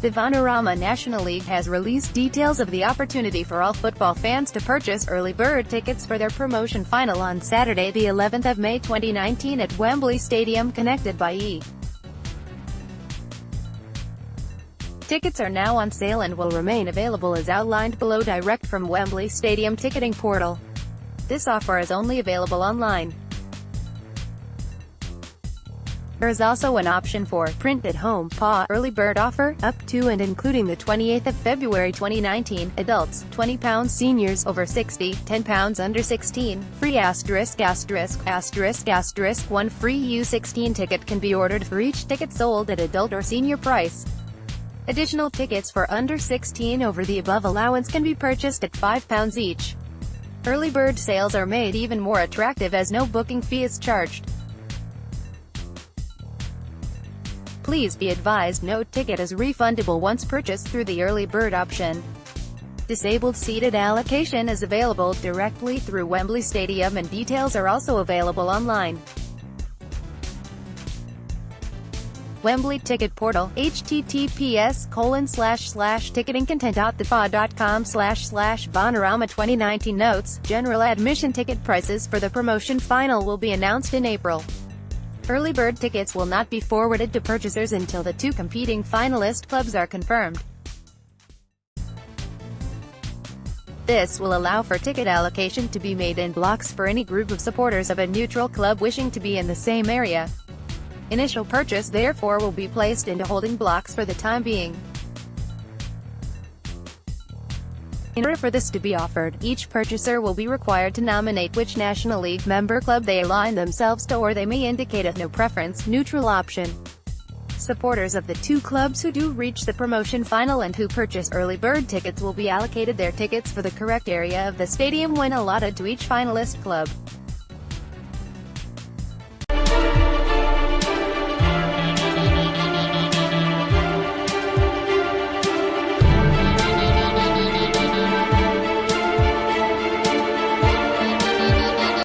The Vanarama National League has released details of the opportunity for all football fans to purchase early bird tickets for their promotion final on Saturday, the 11th of May 2019 at Wembley Stadium, connected by E! Tickets are now on sale and will remain available as outlined below, direct from Wembley Stadium Ticketing Portal. This offer is only available online. There is also an option for print at home (PA) early bird offer, up to and including the 28th of February 2019. Adults, £20, seniors over 60, £10 under 16, free ********, 1 free U16 ticket can be ordered for each ticket sold at adult or senior price. Additional tickets for under 16 over the above allowance can be purchased at £5 each. Early bird sales are made even more attractive as no booking fee is charged. Please be advised, no ticket is refundable once purchased through the early bird option. Disabled seated allocation is available directly through Wembley Stadium and details are also available online. Wembley Ticket Portal, https://ticketingcontent.thepa.com/Vanarama 2019 notes, general admission ticket prices for the promotion final will be announced in April. Early bird tickets will not be forwarded to purchasers until the two competing finalist clubs are confirmed. This will allow for ticket allocation to be made in blocks for any group of supporters of a neutral club wishing to be in the same area. Initial purchase therefore will be placed into holding blocks for the time being. In order for this to be offered, each purchaser will be required to nominate which National League member club they align themselves to, or they may indicate a no preference, neutral option. Supporters of the two clubs who do reach the promotion final and who purchase early bird tickets will be allocated their tickets for the correct area of the stadium when allotted to each finalist club.